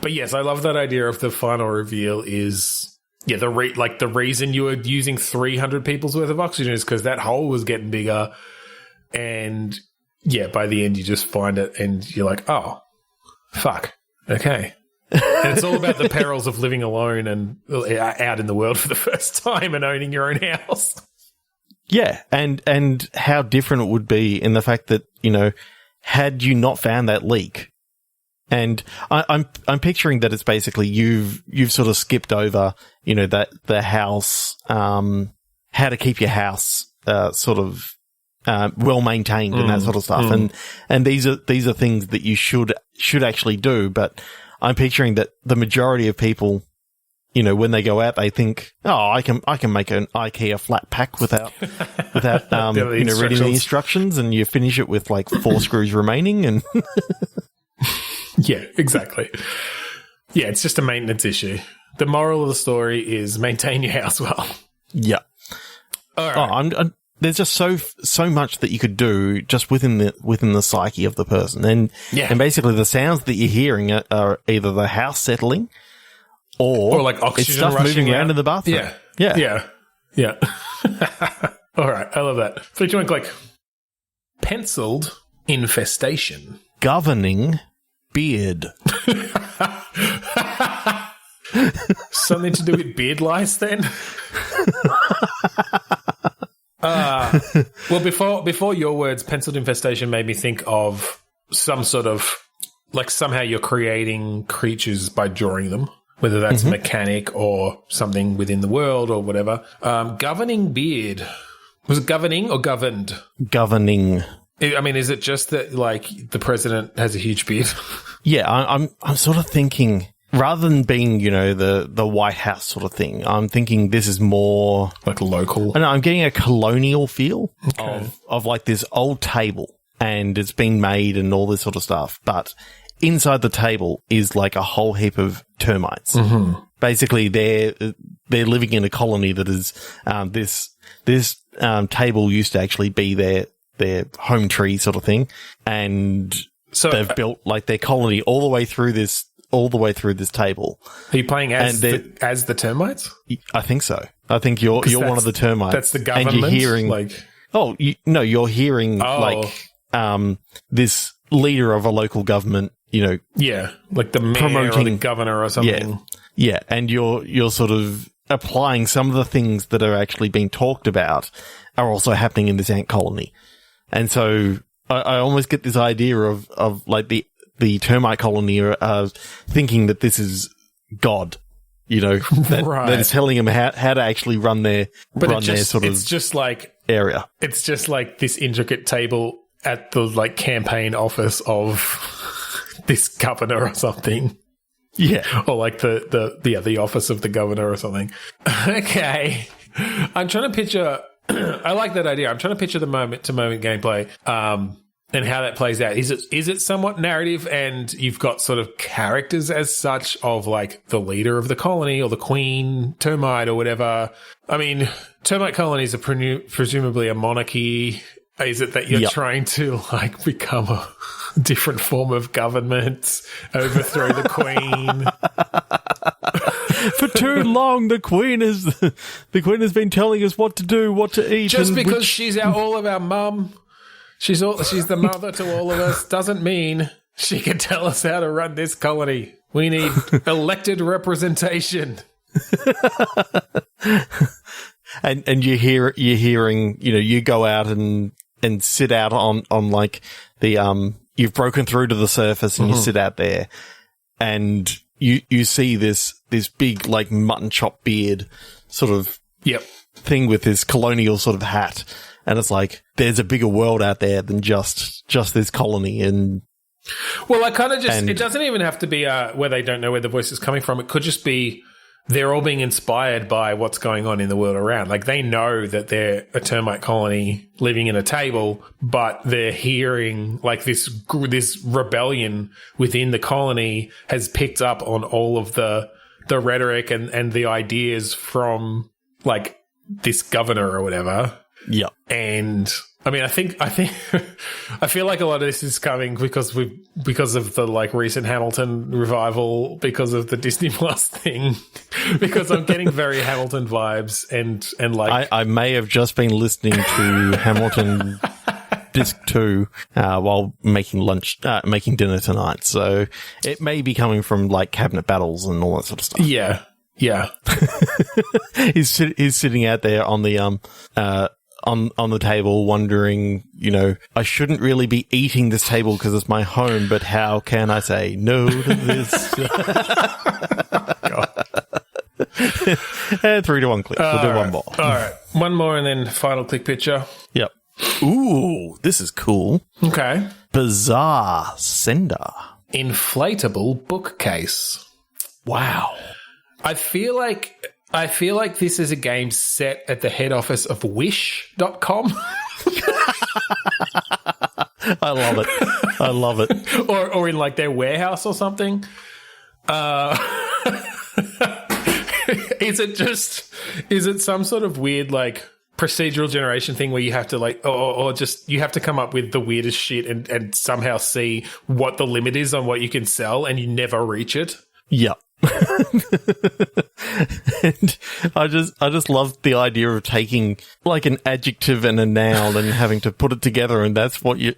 But yes, I love that idea of the final reveal is the reason you were using 300 people's worth of oxygen is because that hole was getting bigger, and by the end you just find it and you're like, oh, fuck, okay. And it's all about the perils of living alone and out in the world for the first time and owning your own house. Yeah, and how different it would be in the fact that, had you not found that leak. And I'm picturing that it's basically you've sort of skipped over, that the house, how to keep your house sort of well maintained and that sort of stuff. And these are things that you should actually do, but I'm picturing that the majority of people, when they go out, they think, oh, I can make an IKEA flat pack without reading the instructions, and you finish it with like 4 screws remaining. And yeah, exactly. Yeah, it's just a maintenance issue. The moral of the story is maintain your house well. Yeah. All right. There's just so much that you could do just within the psyche of the person, and basically the sounds that you're hearing are either the house settling, or like oxygen it's stuff rushing moving around in the bathroom. Yeah. All right, I love that. So you want like penciled infestation, governing beard. Something to do with beard lice, then. Well, before your words, penciled infestation made me think of some sort of like somehow you're creating creatures by drawing them, whether that's mechanic or something within the world or whatever. Governing beard. Was it governing or governed? Governing. I mean, is it just that like the president has a huge beard? Yeah, I'm sort of thinking, rather than being, the White House sort of thing, I'm thinking this is more like local. And I'm getting a colonial feel of like this old table. and it's been made and all this sort of stuff. But inside the table is like a whole heap of termites. Mm-hmm. Basically, they're living in a colony that is this table used to actually be their home tree sort of thing, and so they've built like their colony all the way through this table. Are you playing as the termites? I think so. I think you're one of the termites. That's the government. And you're hearing you're hearing this leader of a local government. Yeah, like the mayor or the governor or something. Yeah, and you're sort of applying some of the things that are actually being talked about are also happening in this ant colony. And so I almost get this idea of like the termite colony are thinking that this is God, that is telling them how to actually run their it's just like area. It's just like this intricate table at the like campaign office of this governor or something. Yeah. Or like the office of the governor or something. Okay. I'm trying to picture I like that idea. I'm trying to picture the moment to moment gameplay and how that plays out. Is it somewhat narrative and you've got sort of characters as such of like the leader of the colony or the queen termite or whatever? I mean, termite colonies are presumably a monarchy. Is it that you're trying to like become a different form of government, overthrow the queen? For too long, the queen has been telling us what to do, what to eat. Just because she's all of our mum, she's the mother to all of us, doesn't mean she can tell us how to run this colony. We need elected representation. And you're hearing, you go out and sit out on like the you've broken through to the surface and you sit out there and you see this big like mutton chop beard sort of thing with this colonial sort of hat, and it's like there's a bigger world out there than just this colony. And well, I kind of it doesn't even have to be where they don't know where the voice is coming from. It could just be they're all being inspired by what's going on in the world around. Like they know that they're a termite colony living in a table, but they're hearing like this rebellion within the colony has picked up on all of the rhetoric and the ideas from like this governor or whatever. Yeah. And I mean, I think I feel like a lot of this is coming because of the like recent Hamilton revival, because of the Disney Plus thing, because I'm getting very Hamilton vibes and like I may have just been listening to Hamilton Disc 2 while making dinner tonight, so it may be coming from like cabinet battles and all that sort of stuff. Yeah. He's sitting out there on the on the table wondering, I shouldn't really be eating this table because it's my home, but how can I say no to this? And 3-1 click. We'll do one more. All right. One more and then final click picture. Yep. Ooh, this is cool. Okay. Bizarre sender. Inflatable bookcase. Wow. I feel like this is a game set at the head office of Wish.com. I love it. Or in like their warehouse or something. Is it some sort of weird like procedural generation thing where you have to like, or just you have to come up with the weirdest shit and somehow see what the limit is on what you can sell and you never reach it? Yeah. And I just love the idea of taking like an adjective and a noun and having to put it together, and that's what you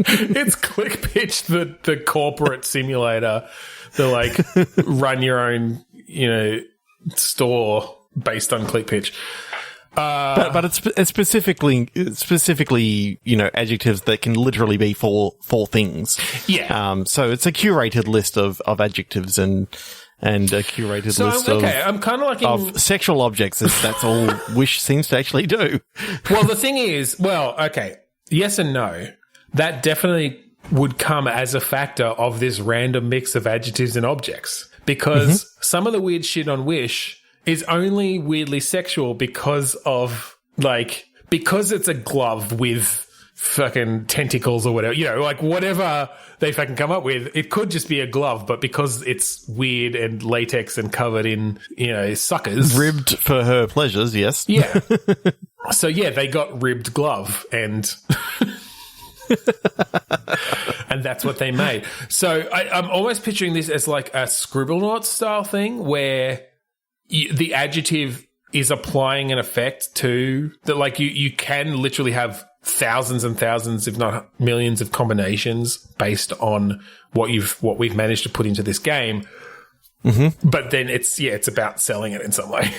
It's Click Pitch, the corporate simulator, the like run your own, store based on Click Pitch. But it's specifically, adjectives that can literally be for things. Yeah. So it's a curated list of adjectives and a curated list I'm kind of like of sexual objects. That's all Wish seems to actually do. Well, the thing is, yes and no. That definitely would come as a factor of this random mix of adjectives and objects, because some of the weird shit on Wish is only weirdly sexual because it's a glove with fucking tentacles or whatever, like whatever they fucking come up with. It could just be a glove, but because it's weird and latex and covered in, suckers. Ribbed for her pleasures, yes. Yeah. So, yeah, they got ribbed glove and... and that's what they made. So I'm almost picturing this as like a Scribblenauts style thing where the adjective is applying an effect to that. Like you can literally have thousands and thousands, if not millions of combinations based on what we've managed to put into this game. Mm-hmm. But then it's about selling it in some way.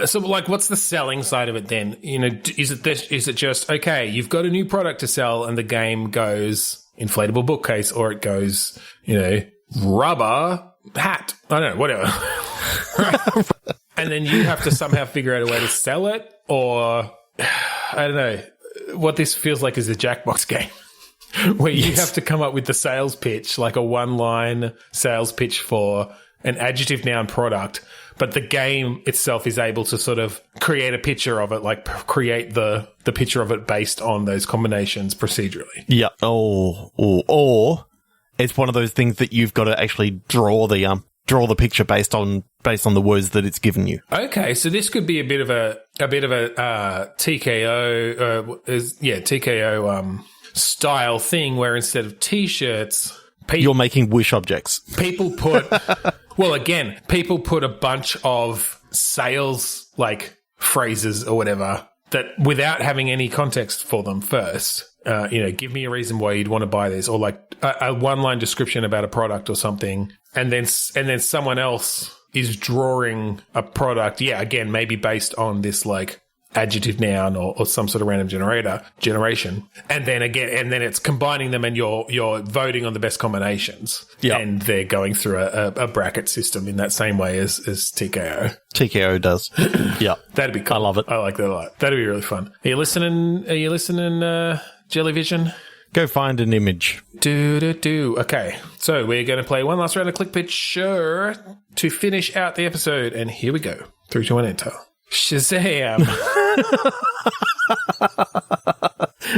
So like, what's the selling side of it then? Is it just, okay, you've got a new product to sell and the game goes inflatable bookcase, or it goes, rubber hat. I don't know, whatever. Right. And then you have to somehow figure out a way to sell it, or I don't know. What this feels like is a Jackbox game where you have to come up with the sales pitch, like a one-line sales pitch for an adjective noun product, but the game itself is able to sort of create a picture of it, like create the picture of it based on those combinations procedurally. Yeah. Or it's one of those things that you've got to actually draw the picture based on the words that it's given you. Okay, so this could be a bit of a TKO style thing where instead of t-shirts, you're making wish objects. People put people put a bunch of sales like phrases or whatever that without having any context for them first. Give me a reason why you'd want to buy this, or like a one-line description about a product or something, and then someone else is drawing a product. Yeah, again, maybe based on this like adjective noun or some sort of random generation, and then it's combining them, and you're voting on the best combinations. Yeah, and they're going through a bracket system in that same way as TKO. TKO does. Yeah, that'd be cool. I love it. I like that a lot. That'd be really fun. Are you listening, Jellyvision? Go find an image. Okay, so we're going to play one last round of Click Picture to finish out the episode, and here we go. 3, 2, 1, enter. Shazam!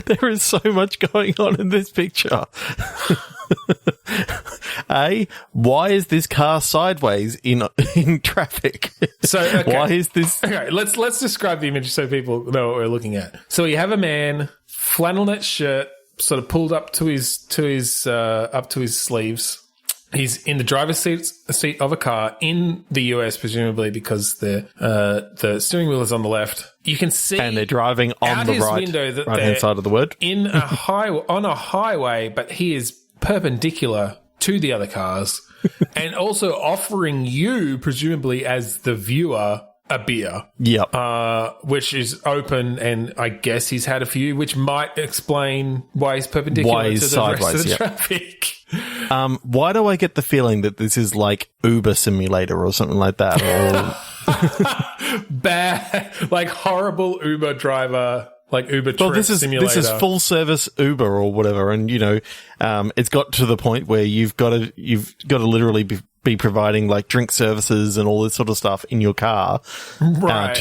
There is so much going on in this picture. Why is this car sideways in traffic? So okay. Why is this? Okay, let's describe the image so people know what we're looking at. So you have a man, flannelette shirt, sort of pulled up to his sleeves. He's in the driver's seat of a car in the US, presumably because the steering wheel is on the left. You can see, and they're driving on the right-hand side of the word on a highway, but he is perpendicular to the other cars, and also offering you, presumably as the viewer, a beer. Yep. Which is open, and I guess he's had a few, which might explain why he's perpendicular to the sideways, rest of the traffic. Why do I get the feeling that this is like Uber Simulator or something like that? Or bad, like horrible Uber driver, like Uber Trip Simulator. This is full service Uber or whatever, and it's got to the point where you've got to literally be providing like drink services and all this sort of stuff in your car, right?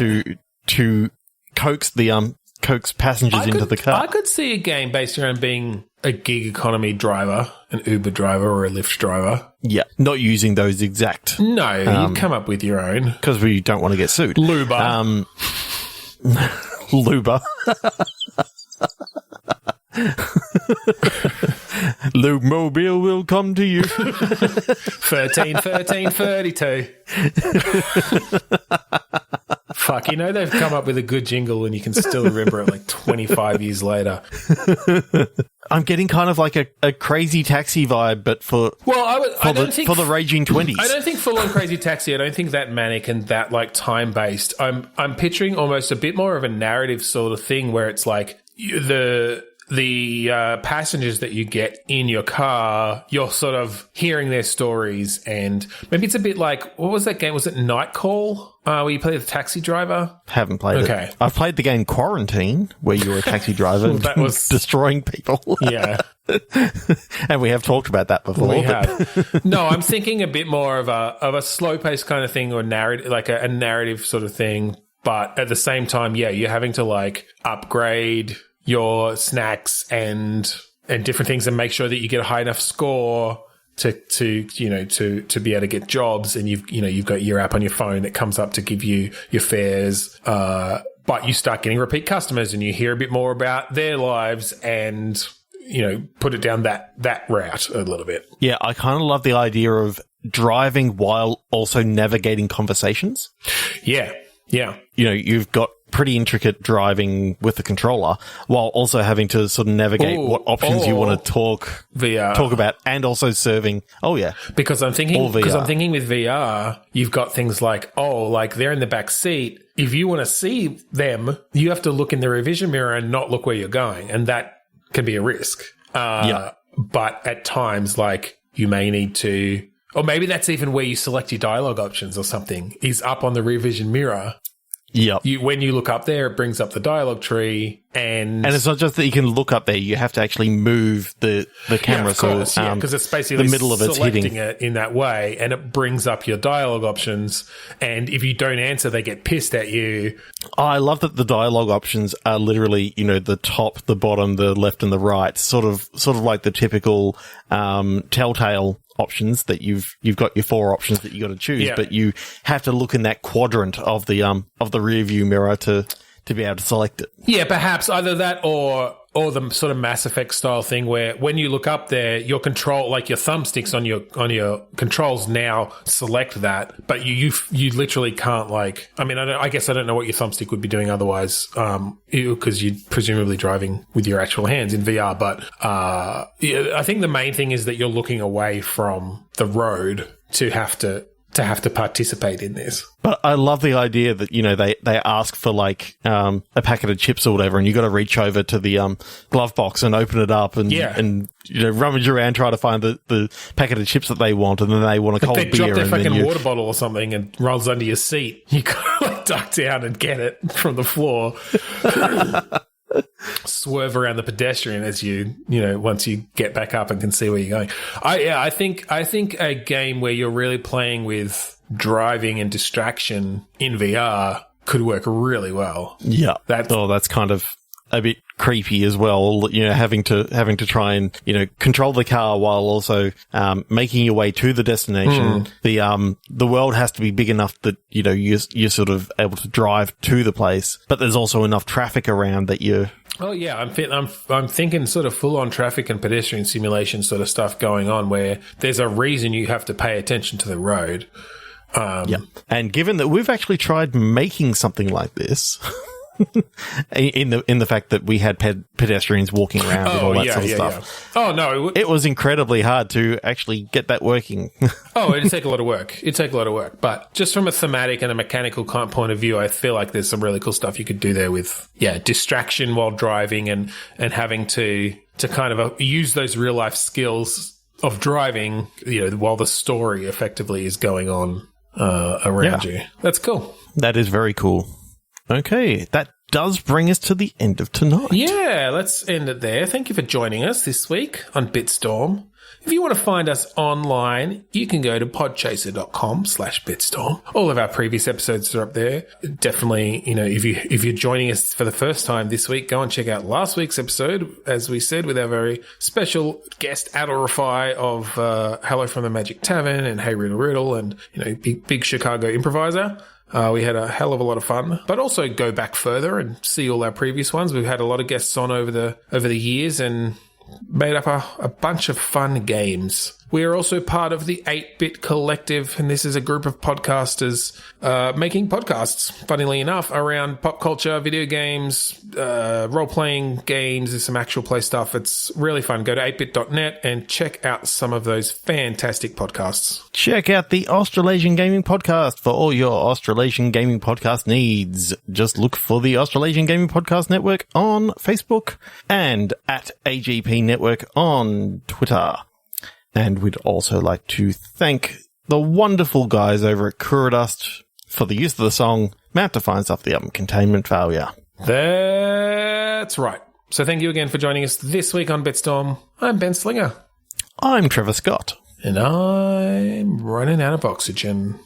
To coax passengers into the car. I could see a game based around being a gig economy driver, an Uber driver or a Lyft driver. Yeah, not using those exact. No, you come up with your own. Because we don't want to get sued. Luba. Luba. Lube Mobile will come to you. 13, 32. Fuck, they've come up with a good jingle and you can still remember it like 25 years later. I'm getting kind of like a Crazy Taxi vibe, but for the raging 20s. I don't think full on Crazy Taxi. I don't think that manic and that like time based. I'm picturing almost a bit more of a narrative sort of thing where it's like the passengers that you get in your car, you're sort of hearing their stories, and maybe it's a bit like, what was that game? Was it Night Call? Where you play the taxi driver? Haven't played it. I've played the game Quarantine, where you're a taxi driver that was destroying people. Yeah. And we have talked about that before. We have. No, I'm thinking a bit more of a slow paced kind of thing, or narrative, like a narrative sort of thing. But at the same time, yeah, you're having to like upgrade your snacks and different things and make sure that you get a high enough score to be able to get jobs. And you've got your app on your phone that comes up to give you your fares. But you start getting repeat customers and you hear a bit more about their lives and, put it down that route a little bit. Yeah, I kind of love the idea of driving while also navigating conversations. Yeah, yeah. You've got pretty intricate driving with the controller while also having to sort of navigate what options you want to talk about, and also serving. Oh yeah. Because I'm thinking with VR, you've got things like, they're in the back seat. If you want to see them, you have to look in the rear vision mirror and not look where you're going. And that can be a risk. But at times, like, you may need to, or maybe that's even where you select your dialogue options or something, is up on the rear vision mirror. Yep. When you look up there, it brings up the dialogue tree, and it's not just that you can look up there; you have to actually move the camera, because it's basically the middle of it's selecting hitting it in that way, and it brings up your dialogue options. And if you don't answer, they get pissed at you. I love that the dialogue options are literally, the top, the bottom, the left, and the right, sort of like the typical Telltale options that you've got your 4 options that you got to choose, but you have to look in that quadrant of the rear view mirror to be able to select it. Yeah, perhaps either that or the sort of Mass Effect style thing where when you look up there, your control, like your thumbsticks on your controls now select that, but you literally can't, like, I guess I don't know what your thumbstick would be doing otherwise, because you're presumably driving with your actual hands in VR, but I think the main thing is that you're looking away from the road to have to participate in this. But I love the idea that, they ask for like, a packet of chips or whatever, and you got to reach over to the, glove box and open it up and rummage around, try to find the packet of chips that they want, and then they want a cold beer. They drop their fucking water bottle or something and rolls under your seat. You gotta like duck down and get it from the floor. Swerve around the pedestrian as once you get back up and can see where you're going. I think a game where you're really playing with driving and distraction in VR could work really well. Yeah. That's kind of a bit creepy as well, having to try and, control the car while also, making your way to the destination. The world has to be big enough that, you're sort of able to drive to the place, but there's also enough traffic around that you're... Oh yeah, I'm thinking sort of full on traffic and pedestrian simulation sort of stuff going on where there's a reason you have to pay attention to the road. And given that we've actually tried making something like this, in the fact that we had pedestrians walking around and all that sort of stuff. Yeah. Oh no, it was incredibly hard to actually get that working. It'd take a lot of work. But just from a thematic and a mechanical point of view, I feel like there's some really cool stuff you could do there with distraction while driving and having to kind of use those real life skills of driving, while the story effectively is going on around you. That's cool. That is very cool. Okay, that does bring us to the end of tonight. Yeah, let's end it there. Thank you for joining us this week on Bitstorm. If you want to find us online, you can go to podchaser.com/Bitstorm. All of our previous episodes are up there. Definitely, if you're joining us for the first time this week, go and check out last week's episode, as we said, with our very special guest Adolrify of Hello from the Magic Tavern and Hey Riddle Riddle and, big Chicago improviser. We had a hell of a lot of fun, but also go back further and see all our previous ones. We've had a lot of guests on over the years and made up a bunch of fun games. We are also part of the 8-Bit Collective, and this is a group of podcasters making podcasts, funnily enough, around pop culture, video games, role-playing games. There's some actual play stuff. It's really fun. Go to 8bit.net and check out some of those fantastic podcasts. Check out the Australasian Gaming Podcast for all your Australasian Gaming Podcast needs. Just look for the Australasian Gaming Podcast Network on Facebook and at AGP Network on Twitter. And we'd also like to thank the wonderful guys over at Kuradust for the use of the song Map Defines Off the Album Containment Failure. That's right. So thank you again for joining us this week on Bitstorm. I'm Ben Slinger. I'm Trevor Scott. And I'm running out of oxygen.